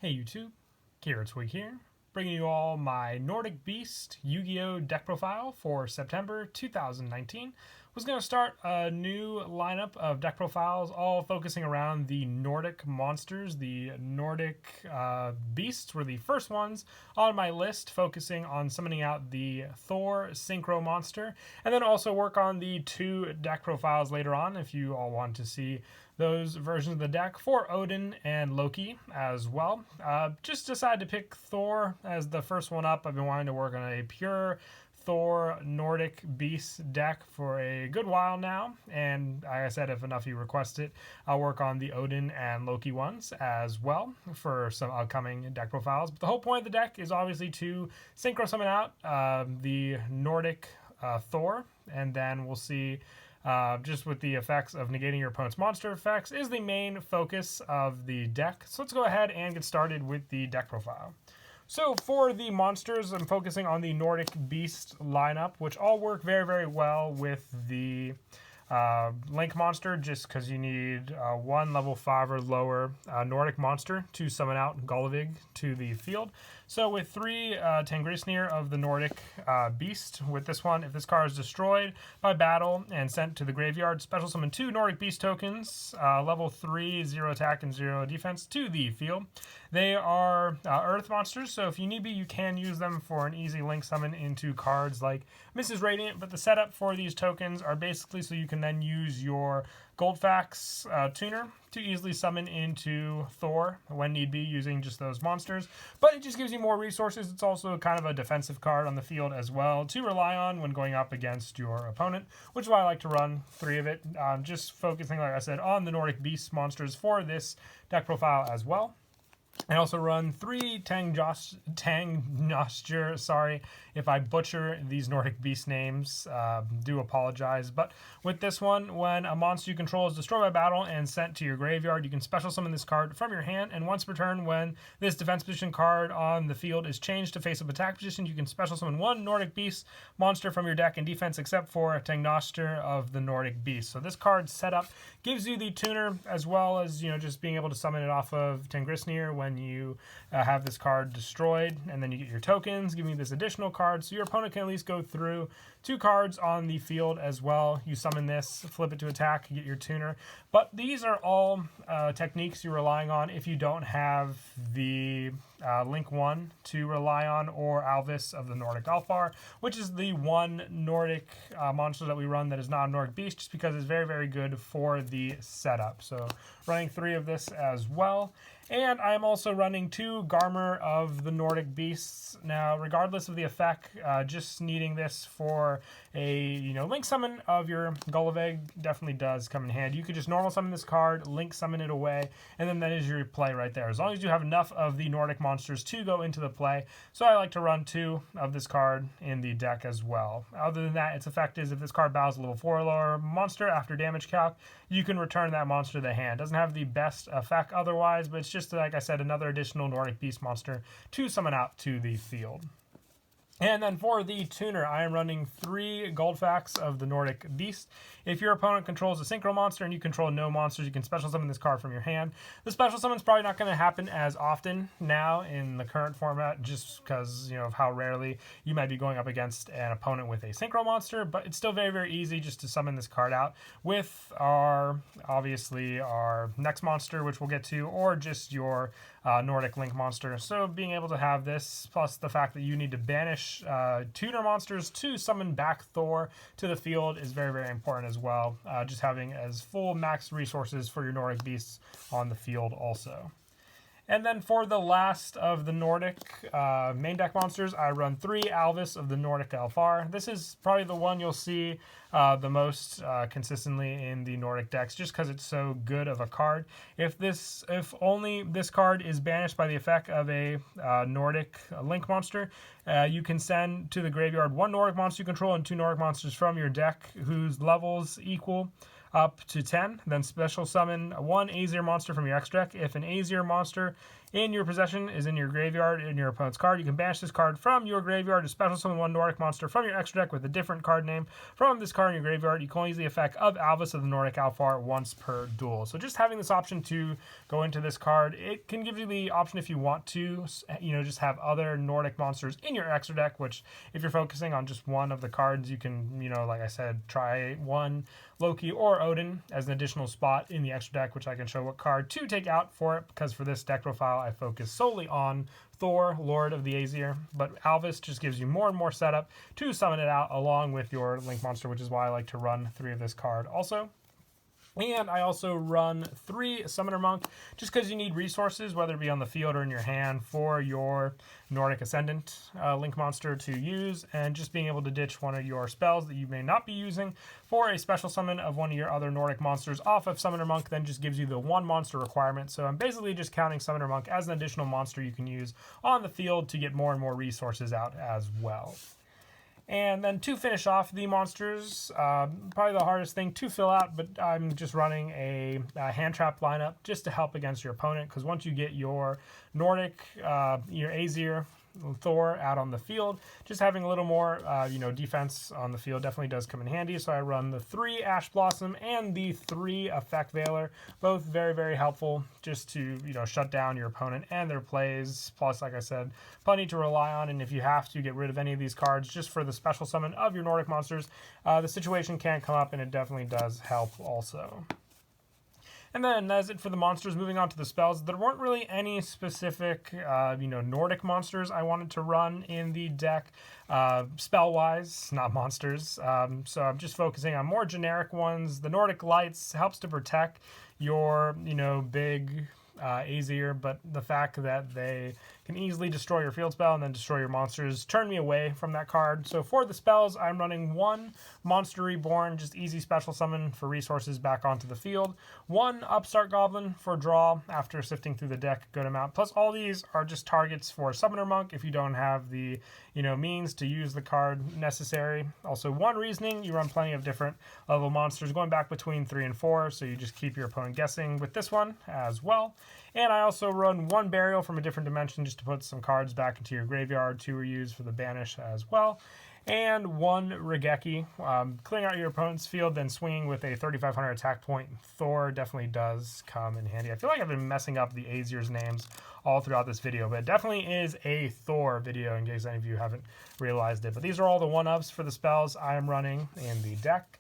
Hey YouTube, Twig here, bringing you all my Nordic Beast Yu-Gi-Oh deck profile for September 2019. Was going to start a new lineup of deck profiles, all focusing around the Nordic monsters. The Nordic Beasts were the first ones on my list, focusing on summoning out the Thor Synchro monster, and then also work on the two deck profiles later on if you all want to see those versions of the deck for Odin and Loki as well. Just decided to pick Thor as the first one up. I've been wanting to work on a pure Thor Nordic Beast deck for a good while now, and like I said, if enough of you request it, I'll work on the Odin and Loki ones as well for some upcoming deck profiles. But the whole point of the deck is obviously to synchro summon out the Nordic Thor, and then we'll see just with the effects of negating your opponent's monster effects is the main focus of the deck. So let's go ahead and get started with the deck profile. So for the monsters, I'm focusing on the Nordic Beast lineup, which all work very, very well with the Link monster, just because you need one level 5 or lower Nordic monster to summon out Gullivig to the field. So with 3 Tangrisnir of the Nordic Beast, with this one, if this card is destroyed by battle and sent to the graveyard, special summon 2 Nordic Beast tokens, level 3, 0 attack and 0 defense to the field. They are Earth monsters, so if you need be, you can use them for an easy link summon into cards like Mrs. Radiant, but the setup for these tokens are basically so you can then use your Goldfax tuner to easily summon into Thor when need be using just those monsters. But it just gives you more resources. It's also kind of a defensive card on the field as well to rely on when going up against your opponent, which is why I like to run 3 of it. Just focusing, like I said, on the Nordic Beast monsters for this deck profile as well. I also run 3 Tangnosture. Sorry if I butcher these Nordic Beast names. Do apologize. But with this one, when a monster you control is destroyed by battle and sent to your graveyard, you can special summon this card from your hand. And once per turn, when this defense position card on the field is changed to face-up attack position, you can special summon 1 Nordic Beast monster from your deck in defense, except for Tangnosture of the Nordic Beast. So this card setup gives you the tuner as well as just being able to summon it off of Tangrisnir when you have this card destroyed, and then you get your tokens, giving you this additional card, so your opponent can at least go through 2 cards on the field as well. You summon this, flip it to attack, get your tuner. But these are all techniques you're relying on if you don't have the Link 1 to rely on, or Alvis of the Nordic Alfar, which is the one Nordic monster that we run that is not a Nordic Beast, just because it's very, very good for the setup. So running 3 of this as well. And I'm also running 2 Garmer of the Nordic Beasts. Now, regardless of the effect, just needing this for a link summon of your Gullivig definitely does come in handy. You could just normal summon this card, link summon it away, and then that is your play right there. As long as you have enough of the Nordic monsters to go into the play. So I like to run 2 of this card in the deck as well. Other than that, its effect is if this card bows a level 4 or lower monster after damage calc, you can return that monster to the hand. Doesn't have the best effect otherwise, but it's just, like I said, another additional Nordic Beast monster to summon out to the field. And then for the tuner, I am running 3 Goldfax of the Nordic Beast. If your opponent controls a Synchro monster and you control no monsters, you can special summon this card from your hand. The special summon is probably not going to happen as often now in the current format, just because of how rarely you might be going up against an opponent with a Synchro monster, but it's still very, very easy just to summon this card out with obviously our next monster, which we'll get to, or just your Nordic Link monster. So being able to have this, plus the fact that you need to banish tuner monsters to summon back Thor to the field, is very, very important as well. Just having as full max resources for your Nordic Beasts on the field also. And then for the last of the Nordic main deck monsters, I run 3 Alvis of the Nordic Alfar. This is probably the one you'll see the most consistently in the Nordic decks, just because it's so good of a card. If only this card is banished by the effect of a Nordic Link monster, you can send to the graveyard 1 Nordic monster you control and 2 Nordic monsters from your deck whose levels equal up to 10. Then special summon one Aesir monster from your extra deck. If an Aesir monster in your possession is in your graveyard in your opponent's card, you can banish this card from your graveyard to special summon one Nordic monster from your extra deck with a different card name from this card in your graveyard. You can only use the effect of Alvis of the Nordic Alfar once per duel. So just having this option to go into this card, it can give you the option if you want to, just have other Nordic monsters in your extra deck, which if you're focusing on just one of the cards, you can, like I said, try one Loki or Odin as an additional spot in the extra deck, which I can show what card to take out for it, because for this deck profile, I focus solely on Thor, Lord of the Aesir, but Alvis just gives you more and more setup to summon it out along with your Link monster, which is why I like to run 3 of this card also. And I also run 3 Summoner Monk, just because you need resources, whether it be on the field or in your hand, for your Nordic Ascendant Link monster to use, and just being able to ditch one of your spells that you may not be using for a special summon of one of your other Nordic monsters off of Summoner Monk, then just gives you the 1 monster requirement. So I'm basically just counting Summoner Monk as an additional monster you can use on the field to get more and more resources out as well. And then to finish off the monsters, probably the hardest thing to fill out, but I'm just running a hand trap lineup just to help against your opponent, because once you get your Nordic, your Aesir, Thor out on the field, just having a little more, defense on the field definitely does come in handy. So I run the 3 Ash Blossom and the 3 Effect Veiler, both very, very helpful just to, shut down your opponent and their plays. Plus, like I said, plenty to rely on. And if you have to get rid of any of these cards just for the special summon of your Nordic monsters, the situation can come up, and it definitely does help also. And then that's it for the monsters. Moving on to the spells, there weren't really any specific, Nordic monsters I wanted to run in the deck, spell-wise, not monsters. So I'm just focusing on more generic ones. The Nordic Lights helps to protect your, big Aesir, but the fact that they can easily destroy your field spell and then destroy your monsters turn me away from that card. So for the spells, I'm running 1 Monster Reborn, just easy special summon for resources back onto the field, 1 Upstart Goblin for draw after sifting through the deck a good amount. Plus all these are just targets for Summoner Monk if you don't have the means to use the card necessary. Also 1 Reasoning, you run plenty of different level monsters going back between 3 and 4, so you just keep your opponent guessing with this one as well. And I also run 1 Burial from a different dimension just to put some cards back into your graveyard to reuse for the banish as well. And 1 Regeki, clearing out your opponent's field, then swinging with a 3,500 attack point. Thor definitely does come in handy. I feel like I've been messing up the Aesir's names all throughout this video, but it definitely is a Thor video in case any of you haven't realized it. But these are all the 1-ups for the spells I am running in the deck.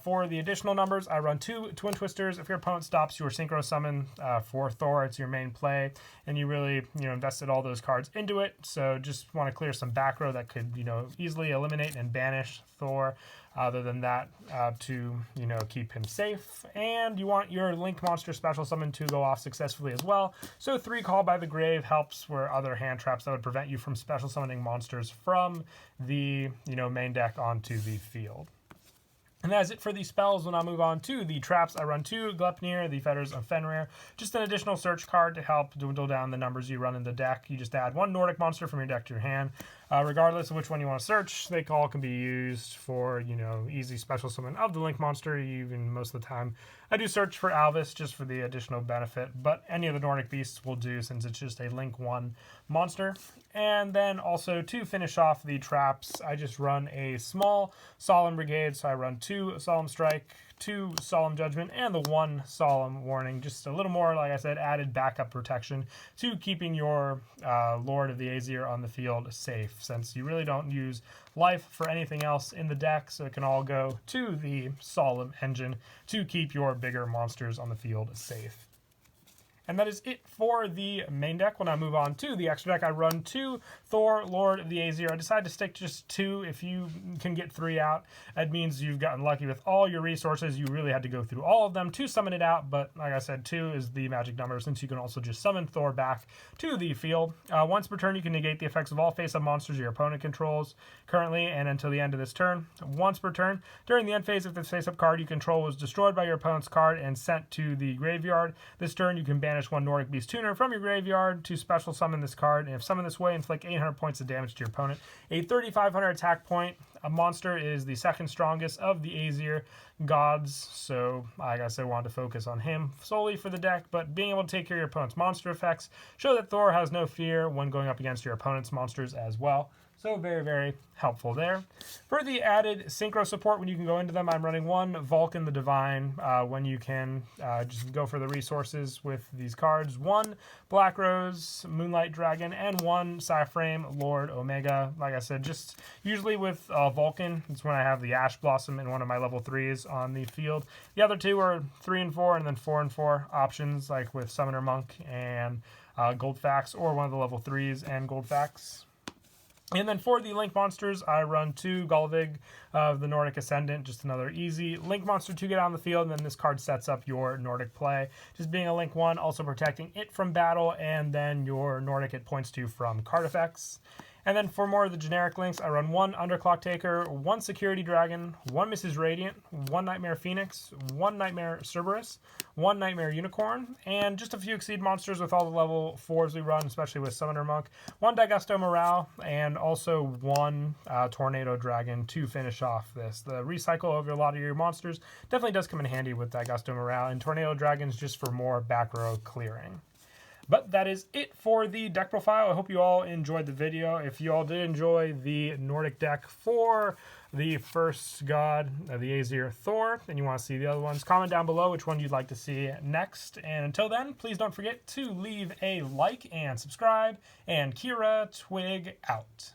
For the additional numbers, I run 2 Twin Twisters. If your opponent stops your Synchro Summon for Thor, it's your main play, and you really, invested all those cards into it. So just want to clear some back row that could, easily eliminate and banish Thor. Other than that, to, keep him safe. And you want your Link Monster Special Summon to go off successfully as well. So 3 Call by the Grave helps where other hand traps that would prevent you from special summoning monsters from the, main deck onto the field. And that's it for the spells. We'll now move on to the traps. I run 2 Gleipnir, the Fetters of Fenrir. Just an additional search card to help dwindle down the numbers you run in the deck. You just add 1 Nordic monster from your deck to your hand. Regardless of which one you want to search, they all can be used for, easy special summon of the Link monster. Even most of the time, I do search for Alvis just for the additional benefit, but any of the Nordic beasts will do since it's just a Link 1 monster. And then also to finish off the traps, I just run a small Solemn Brigade. So I run 2 Solemn Strike, 2 Solemn Judgment, and the 1 Solemn Warning. Just a little more, like I said, added backup protection to keeping your Lord of the Aesir on the field safe, since you really don't use life for anything else in the deck, so it can all go to the Solemn Engine to keep your bigger monsters on the field safe. And that is it for the main deck. When I move on to the extra deck, I run 2 Thor, Lord of the Aesir. I decided to stick just 2. If you can get 3 out, that means you've gotten lucky with all your resources. You really had to go through all of them to summon it out, but like I said, 2 is the magic number, since you can also just summon Thor back to the field. Once per turn, you can negate the effects of all face-up monsters your opponent controls currently and until the end of this turn. Once per turn, during the end phase, if this face-up card you control was destroyed by your opponent's card and sent to the graveyard, this turn you can ban banish one Nordic Beast Tuner from your graveyard to special summon this card, and if summoned this way, inflict 800 points of damage to your opponent. A 3,500 attack point. A monster is the second strongest of the Aesir gods, so I guess I wanted to focus on him solely for the deck, but being able to take care of your opponent's monster effects show that Thor has no fear when going up against your opponent's monsters as well. So very, very helpful there. For the added synchro support, when you can go into them, I'm running one Vulcan the Divine. When you can just go for the resources with these cards. One Black Rose Moonlight Dragon and one Psyframe Lord Omega. Like I said, just usually with Vulcan, it's when I have the Ash Blossom in one of my level 3s on the field. The other two are 3 and 4 and then 4 and 4 options, like with Summoner Monk and Goldfax, or one of the level 3s and Goldfax. And then for the Link monsters, I run 2 Gulvig of the Nordic Ascendant, just another easy Link monster to get on the field, and then this card sets up your Nordic play. Just being a Link 1, also protecting it from battle, and then your Nordic it points to from card effects. And then for more of the generic links, I run 1 Underclock Taker, 1 Security Dragon, 1 Mrs. Radiant, 1 Nightmare Phoenix, 1 Nightmare Cerberus, 1 Nightmare Unicorn, and just a few Exceed monsters with all the level 4s we run, especially with Summoner Monk, 1 Daigusto Morale, and also 1 Tornado Dragon to finish off this. The recycle over a lot of your monsters definitely does come in handy with Daigusto Morale, and Tornado Dragons just for more back row clearing. But that is it for the deck profile. I hope you all enjoyed the video. If you all did enjoy the Nordic deck for the first god of the Aesir, Thor, and you want to see the other ones, comment down below which one you'd like to see next. And until then, please don't forget to leave a like and subscribe. And Kira Twig out.